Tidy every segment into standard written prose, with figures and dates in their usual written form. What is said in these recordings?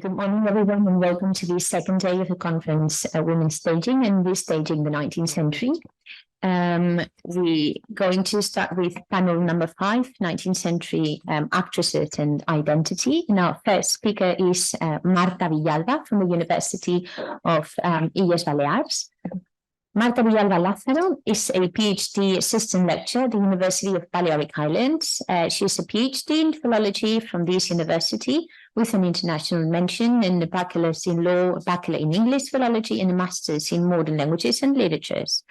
Good morning, everyone, and welcome to the second day of the conference, Women Staging and Restaging the 19th Century. We're going to start with panel number 5, 19th Century Actresses and Identity. And our first speaker is Marta Villalba from the University of Balears. Marta Villalba Lázaro is a PhD assistant lecturer at the University of Balearic Islands. She's a PhD in philology from this university with an international mention and a bachelor's in law, a bachelor in English philology, and a master's in modern languages and literatures.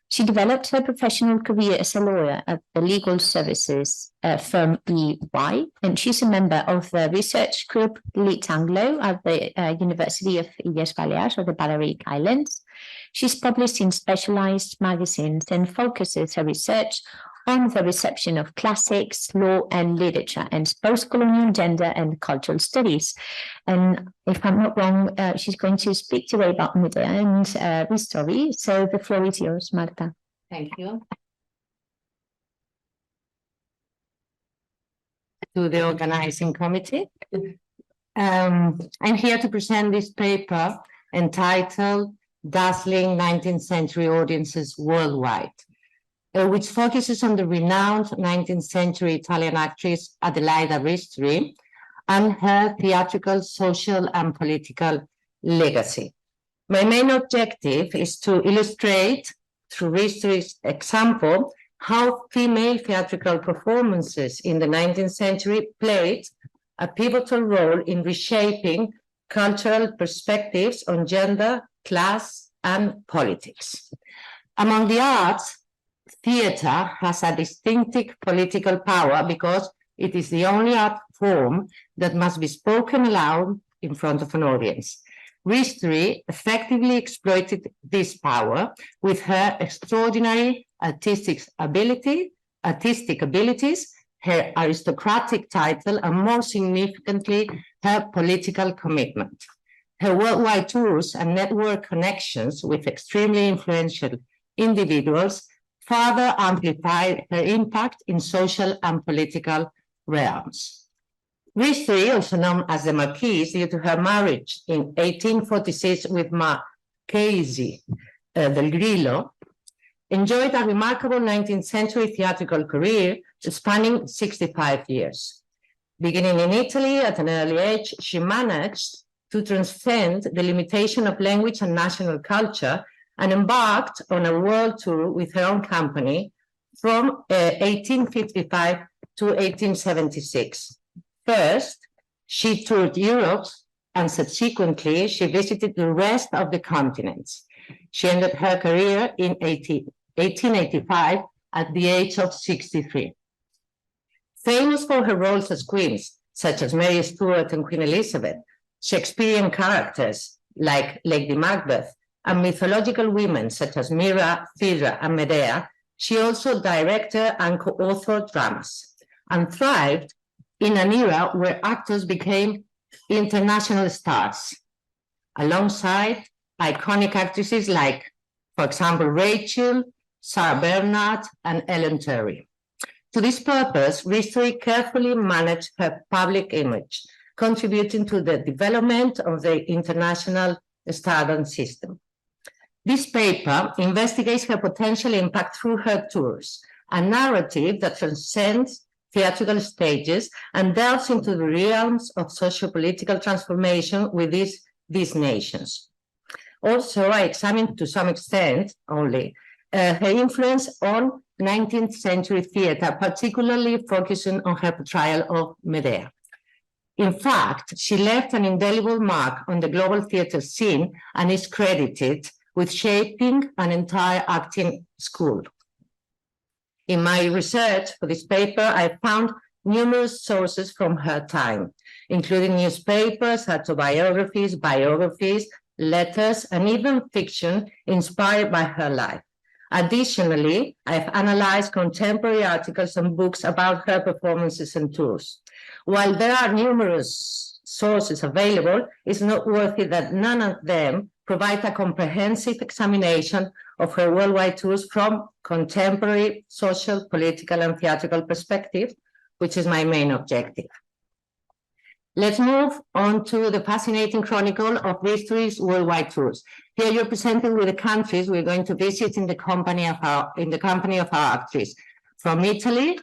She developed her professional career as a lawyer at the legal services firm EY, and she's a member of the research group Lit Anglo at the University of Balears or the Balearic Islands. She's published in specialized magazines and focuses her research on the reception of classics, law and literature, and post-colonial gender and cultural studies. And if I'm not wrong, she's going to speak today about Medea and Ristori. So the floor is yours, Marta. Thank you. To the organizing committee. I'm here to present this paper entitled Dazzling 19th Century Audiences Worldwide, which focuses on the renowned 19th century Italian actress Adelaide Ristori and her theatrical, social, and political legacy. My main objective is to illustrate, through Ristori's example, how female theatrical performances in the 19th century played a pivotal role in reshaping cultural perspectives on gender, class, and politics. Among the arts, theater has a distinctive political power because it is the only art form that must be spoken aloud in front of an audience. Ristori effectively exploited this power with her extraordinary artistic abilities, her aristocratic title, and more significantly, her political commitment. Her worldwide tours and network connections with extremely influential individuals further amplified her impact in social and political realms. Ristori, also known as the Marquise, due to her marriage in 1846 with Marchese del Grillo, enjoyed a remarkable 19th century theatrical career spanning 65 years. Beginning in Italy at an early age, she managed to transcend the limitation of language and national culture and embarked on a world tour with her own company from 1855 to 1876. First, she toured Europe, and subsequently she visited the rest of the continents. She ended her career in 1885 at the age of 63. Famous for her roles as queens, such as Mary Stuart and Queen Elizabeth, Shakespearean characters like Lady Macbeth, and mythological women such as Mira, Phaedra, and Medea, she also directed and co-authored dramas, and thrived in an era where actors became international stars, alongside iconic actresses like, for example, Rachel, Sarah Bernhardt, and Ellen Terry. To this purpose, Ristori carefully managed her public image, contributing to the development of the international stardom system. This paper investigates her potential impact through her tours, a narrative that transcends theatrical stages and delves into the realms of socio-political transformation with these nations. Also, I examined to some extent only her influence on 19th century theater, particularly focusing on her portrayal of Medea. In fact, she left an indelible mark on the global theater scene and is credited with shaping an entire acting school. In my research for this paper, I found numerous sources from her time, including newspapers, autobiographies, biographies, letters, and even fiction inspired by her life. Additionally, I've analyzed contemporary articles and books about her performances and tours. While there are numerous sources available, it's noteworthy that none of them provide a comprehensive examination of her worldwide tours from contemporary social, political, and theatrical perspective, which is my main objective. Let's move on to the fascinating chronicle of Ristori's worldwide tours. Here you're presented with the countries we're going to visit in the company of our actress, from Italy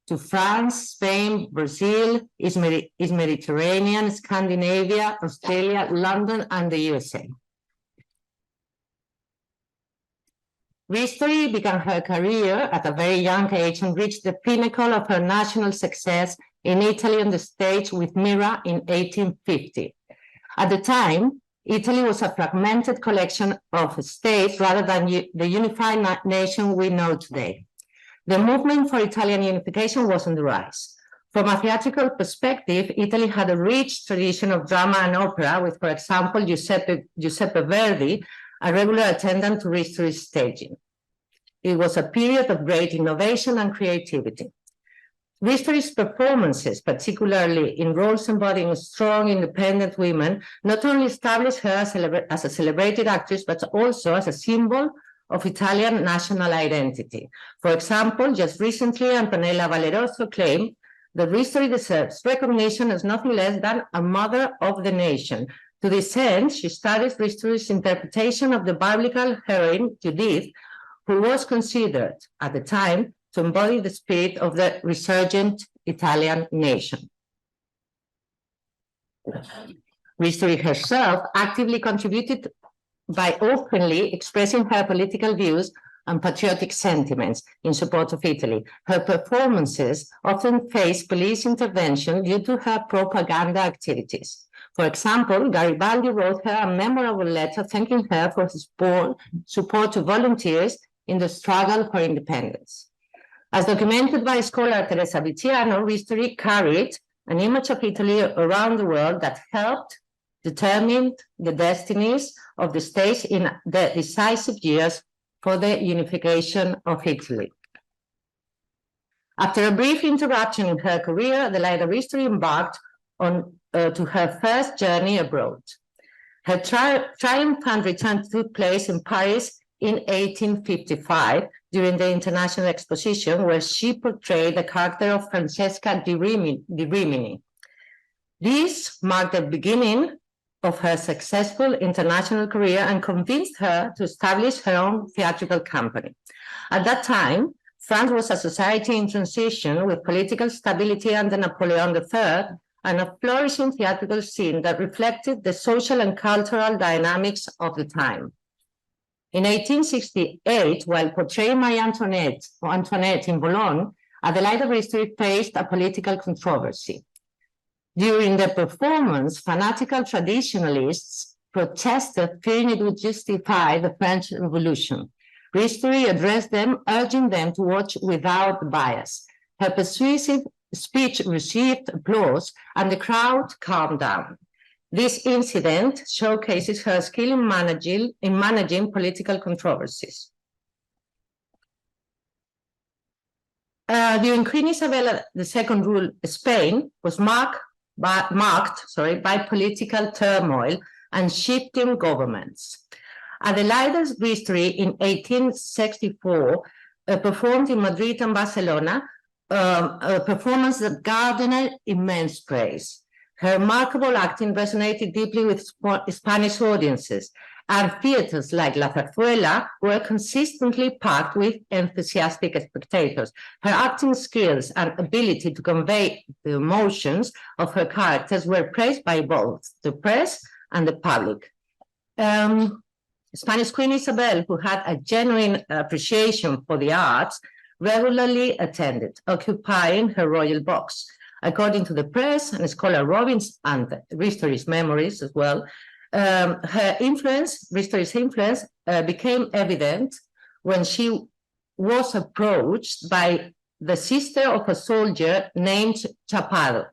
to France, Spain, Brazil, East Mediterranean, Scandinavia, Australia, London, and the USA. Ristori began her career at a very young age and reached the pinnacle of her national success in Italy on the stage with Mira in 1850. At the time, Italy was a fragmented collection of states rather than the unified nation we know today. The movement for Italian unification was on the rise. From a theatrical perspective, Italy had a rich tradition of drama and opera with, for example, Giuseppe Verdi, a regular attendant to Ristori's staging. It was a period of great innovation and creativity. Ristori's performances, particularly in roles embodying strong, independent women, not only established her as a celebrated actress, but also as a symbol of Italian national identity. For example, just recently, Antonella Valeroso claimed that Ristori deserves recognition as nothing less than a mother of the nation. To this end, she studies Ristori's interpretation of the biblical heroine Judith, who was considered at the time to embody the spirit of the resurgent Italian nation. Ristori herself actively contributed by openly expressing her political views and patriotic sentiments in support of Italy. Her performances often faced police intervention due to her propaganda activities. For example, Garibaldi wrote her a memorable letter thanking her for his support to volunteers in the struggle for independence. As documented by scholar Teresa Viziano, Ristori carried an image of Italy around the world that helped determine the destinies of the states in the decisive years for the unification of Italy. After a brief interruption in her career, Adelaide Ristori embarked on to her first journey abroad. Her triumphant return took place in Paris in 1855 during the International Exposition, where she portrayed the character of Francesca di Rimini. This marked the beginning of her successful international career and convinced her to establish her own theatrical company. At that time, France was a society in transition with political stability under Napoleon III and a flourishing theatrical scene that reflected the social and cultural dynamics of the time. In 1868, while portraying Marie Antoinette in Boulogne, Adelaide Ristori faced a political controversy. During the performance, fanatical traditionalists protested, fearing it would justify the French Revolution. Ristori addressed them, urging them to watch without bias. Her persuasive speech received applause, and the crowd calmed down. This incident showcases her skill in managing political controversies. During Queen Isabella II rule, Spain was marked by political turmoil and shifting governments. Adelaide Ristori in 1864 performed in Madrid and Barcelona, a performance that garnered immense praise. Her remarkable acting resonated deeply with Spanish audiences, and theaters like La Zarzuela were consistently packed with enthusiastic spectators. Her acting skills and ability to convey the emotions of her characters were praised by both the press and the public. Spanish Queen Isabel, who had a genuine appreciation for the arts, regularly attended, occupying her royal box. According to the press and scholar Robbins and Ristori's memories as well, Ristori's influence became evident when she was approached by the sister of a soldier named Chapado,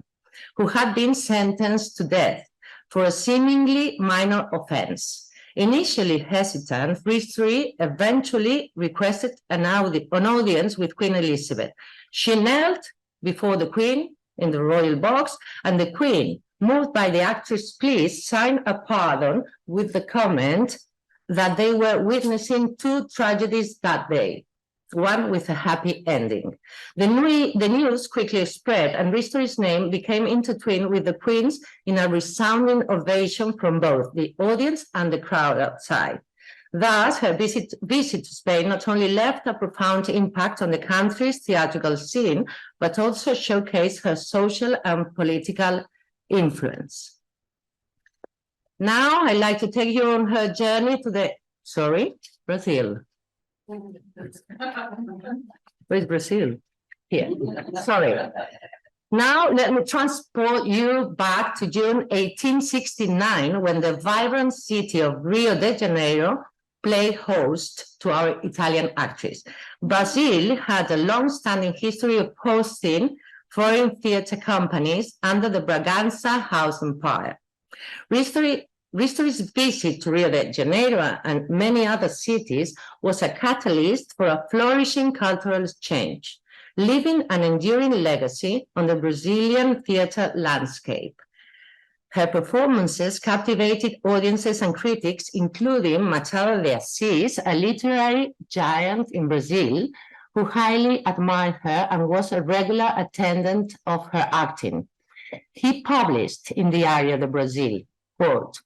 who had been sentenced to death for a seemingly minor offense. Initially hesitant, Ristori eventually requested an audience with Queen Elizabeth. She knelt before the Queen in the royal box, and the Queen, moved by the actress' pleas, signed a pardon with the comment that they were witnessing two tragedies that day. one with a happy ending. The news quickly spread, and Ristori's name became intertwined with the Queen's in a resounding ovation from both the audience and the crowd outside. Thus, her visit to Spain not only left a profound impact on the country's theatrical scene, but also showcased her social and political influence. Now, I'd like to take you on her journey to Brazil. Where's Brazil? Here. Sorry. Now, let me transport you back to June 1869, when the vibrant city of Rio de Janeiro played host to our Italian actress. Brazil had a long-standing history of hosting foreign theatre companies under the Braganza House Empire. Ristori's visit to Rio de Janeiro and many other cities was a catalyst for a flourishing cultural exchange, leaving an enduring legacy on the Brazilian theatre landscape. Her performances captivated audiences and critics, including Machado de Assis, a literary giant in Brazil, who highly admired her and was a regular attendant of her acting. He published in Diário de Brasil, quote,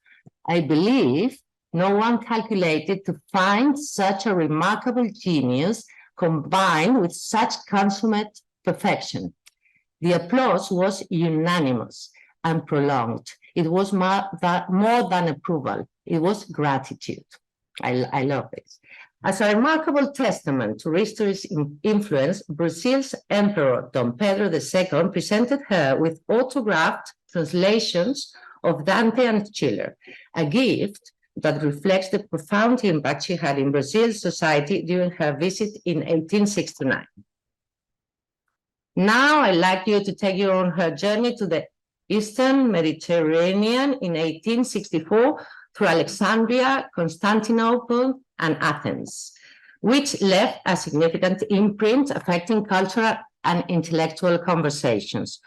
"I believe no one calculated to find such a remarkable genius combined with such consummate perfection." The applause was unanimous and prolonged. It was more than approval. It was gratitude. I love this. As a remarkable testament to Ristori's influence, Brazil's Emperor Dom Pedro II presented her with autographed translations of Dante and Schiller, a gift that reflects the profound impact she had in Brazil's society during her visit in 1869. Now, I'd like to take you on her journey to the Eastern Mediterranean in 1864 through Alexandria, Constantinople, and Athens, which left a significant imprint affecting cultural and intellectual conversations.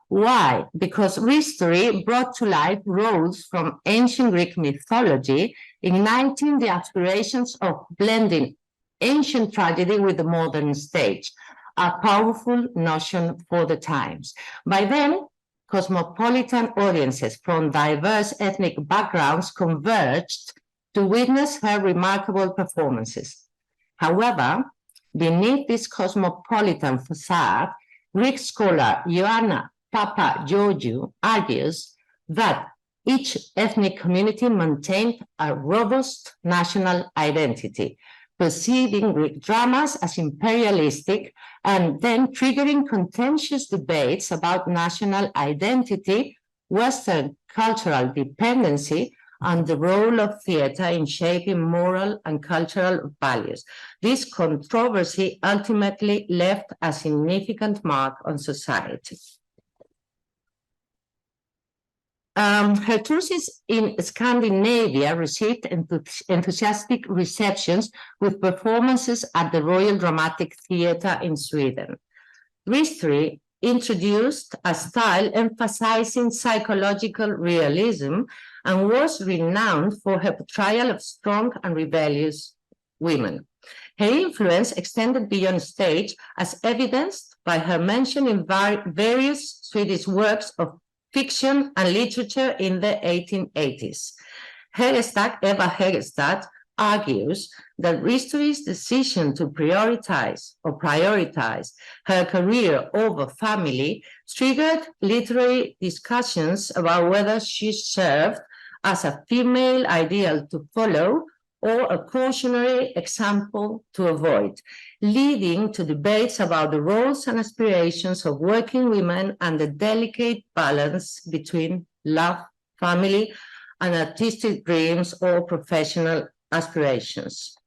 Why? Because Ristori brought to life roles from ancient Greek mythology, igniting the aspirations of blending ancient tragedy with the modern stage, a powerful notion for the times. By then, cosmopolitan audiences from diverse ethnic backgrounds converged to witness her remarkable performances. However, beneath this cosmopolitan facade, Greek scholar Ioanna Papageorgiou argues that each ethnic community maintained a robust national identity, perceiving Greek dramas as imperialistic and then triggering contentious debates about national identity, Western cultural dependency, and the role of theatre in shaping moral and cultural values. This controversy ultimately left a significant mark on society. Her tours in Scandinavia received enthusiastic receptions with performances at the Royal Dramatic Theatre in Sweden. Ristori introduced a style emphasizing psychological realism and was renowned for her portrayal of strong and rebellious women. Her influence extended beyond stage, as evidenced by her mention in various Swedish works of fiction and literature in the 1880s. Eva Hegestad argues that Ristori's decision to prioritize her career over family triggered literary discussions about whether she served as a female ideal to follow or a cautionary example to avoid, leading to debates about the roles and aspirations of working women and the delicate balance between love, family, and artistic dreams or professional aspirations.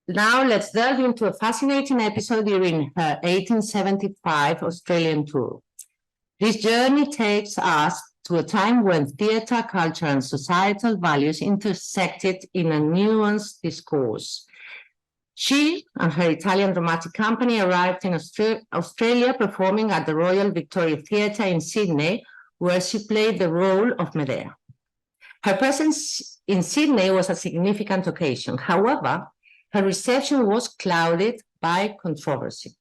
Now let's delve into a fascinating episode during her 1875 Australian tour. This journey takes us to a time when theatre, culture, and societal values intersected in a nuanced discourse. She and her Italian dramatic company arrived in Australia, performing at the Royal Victoria Theatre in Sydney, where she played the role of Medea. Her presence in Sydney was a significant occasion. However, Her reception was clouded by controversy,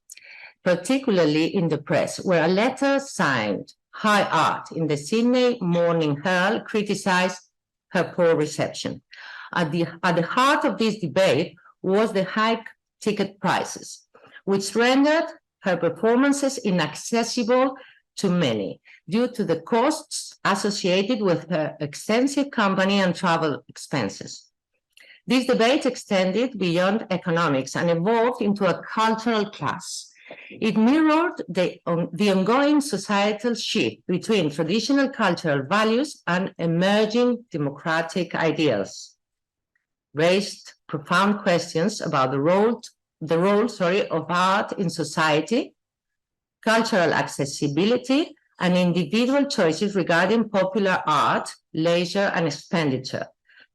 particularly in the press, where a letter signed High Art in the Sydney Morning Herald criticized her poor reception. At the heart of this debate was the high ticket prices, which rendered her performances inaccessible to many due to the costs associated with her extensive company and travel expenses. This debate extended beyond economics and evolved into a cultural class. It mirrored the ongoing societal shift between traditional cultural values and emerging democratic ideals, raised profound questions about the role of art in society, cultural accessibility, and individual choices regarding popular art, leisure, and expenditure.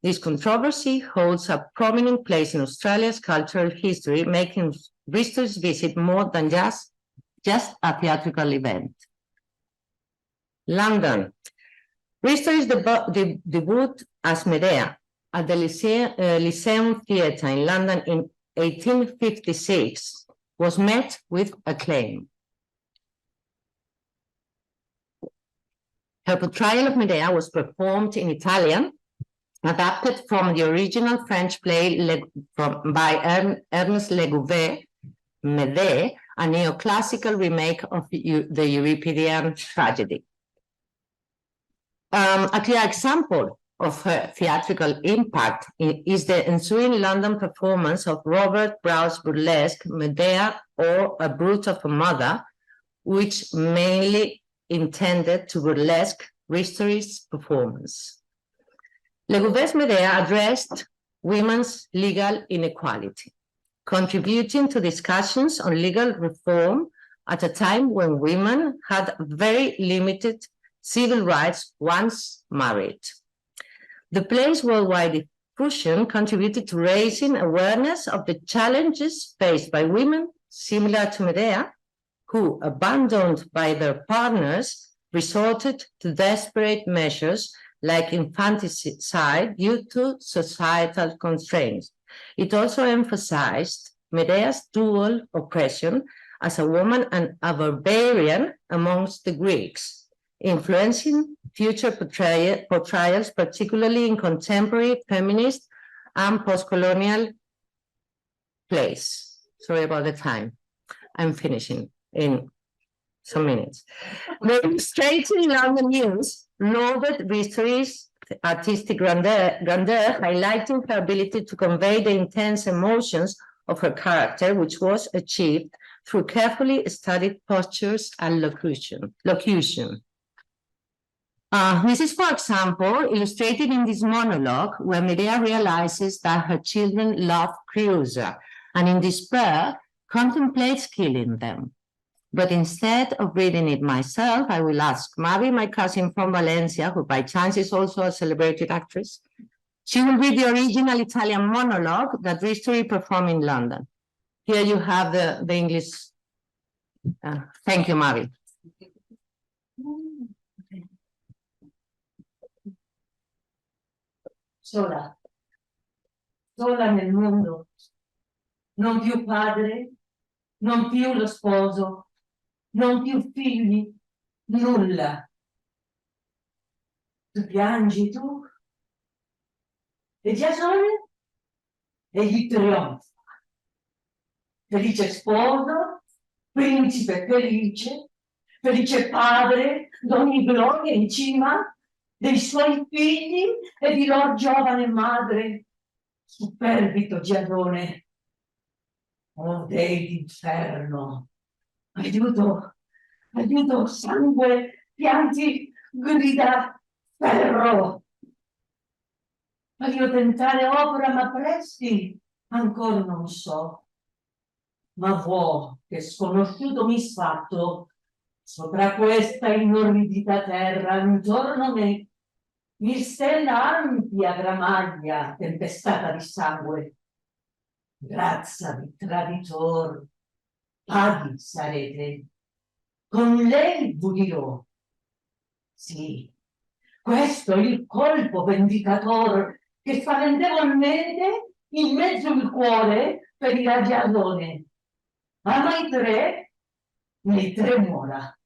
This controversy holds a prominent place in Australia's cultural history, making Ristori's visit more than just a theatrical event. London. Ristori's debut as Medea at the Lyceum Theatre in London in 1856 was met with acclaim. Her portrayal of Medea was performed in Italian, adapted from the original French play by Ernest Legouvé, Médée, a neoclassical remake of the Euripidean tragedy. A clear example of her theatrical impact is the ensuing London performance of Robert Brow's burlesque Medea or A Brute of a Mother, which mainly intended to burlesque Ristori's performance. Legouvé's Medea addressed women's legal inequality, contributing to discussions on legal reform at a time when women had very limited civil rights once married. The play's worldwide diffusion contributed to raising awareness of the challenges faced by women similar to Medea, who, abandoned by their partners, resorted to desperate measures like infanticide due to societal constraints. It also emphasized Medea's dual oppression as a woman and a barbarian amongst the Greeks, influencing future portrayals, particularly in contemporary feminist and post-colonial plays. Sorry about the time. I'm finishing in some minutes. The Illustrated London News lauded Ristori's artistic grandeur, highlighting her ability to convey the intense emotions of her character, which was achieved through carefully studied postures and locution. This is, for example, illustrated in this monologue where Medea realizes that her children love Creusa and in despair contemplates killing them. But instead of reading it myself, I will ask Mavi, my cousin from Valencia, who by chance is also a celebrated actress. She will read the original Italian monologue that Ristori performed in London. Here you have the English. Thank you, Mavi. Sola nel mondo, non più padre, non più lo sposo, non più figli, nulla. Tu piangi tu, e Giasone? Egli trionfa. Felice sposo, principe felice, felice padre d'ogni gloria in cima, dei suoi figli e di lor giovane madre, superbito Giasone. Oh dei d'inferno, aiuto, aiuto, sangue, pianti, grida, ferro. Voglio tentare opera, ma presti, ancora non so. Ma vuoi che sconosciuto misfatto, sopra questa inorridita terra, intorno a me, mi stella ampia gramaglia tempestata di sangue. Grazia di traditor, paghi sarete, con lei dirò. Sì, questo è il colpo vendicator che spaventevolmente in mezzo il cuore per il raggiadone. Ama i tre muora.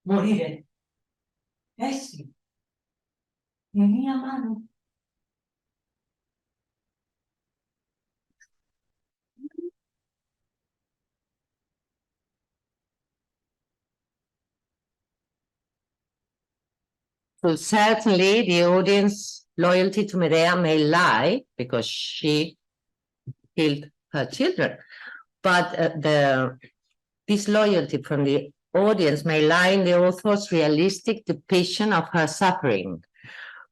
Morire. Sì, in mia mano. So certainly the audience loyalty to Medea may lie because she killed her children, but this loyalty from the audience may lie in the author's realistic depiction of her suffering.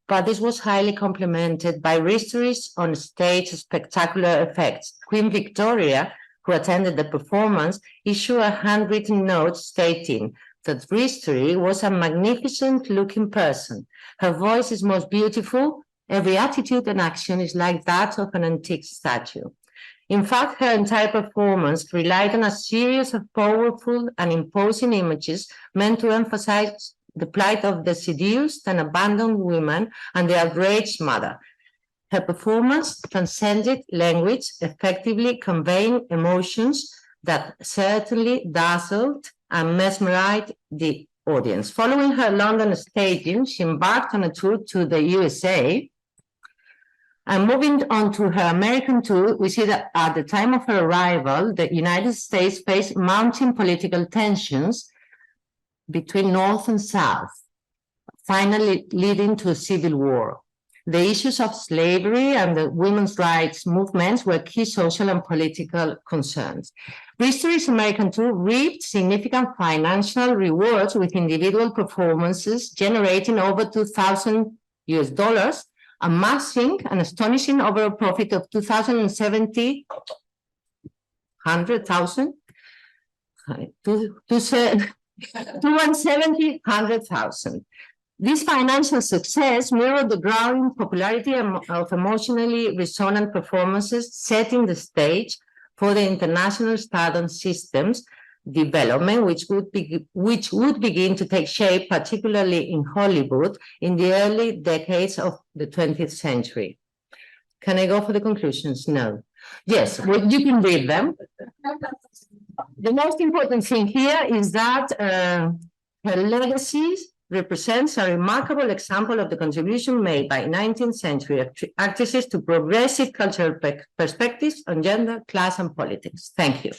But this was highly complemented by Ristori's on-stage spectacular effects. Queen Victoria, who attended the performance, issued a handwritten note stating that Ristori was a magnificent-looking person. Her voice is most beautiful. Every attitude and action is like that of an antique statue. In fact, her entire performance relied on a series of powerful and imposing images meant to emphasize the plight of the seduced and abandoned woman and the outraged mother. Her performance transcended language, effectively conveying emotions that certainly dazzled and mesmerized the audience. Following her London staging, she embarked on a tour to the USA. And moving on to her American tour, we see that at the time of her arrival, the United States faced mounting political tensions between North and South, finally leading to a civil war. The issues of slavery and the women's rights movements were key social and political concerns. Ristori's American tour reaped significant financial rewards with individual performances generating over $2,000, amassing an astonishing overall profit of $170,000. This financial success mirrored the growing popularity of emotionally resonant performances, setting the stage for the international stardom systems development, which would begin to take shape, particularly in Hollywood, in the early decades of the 20th century. Can I go for the conclusions? No. Yes, well, you can read them. The most important thing here is that her legacy represents a remarkable example of the contribution made by 19th century actresses to progressive cultural perspectives on gender, class, and politics. Thank you.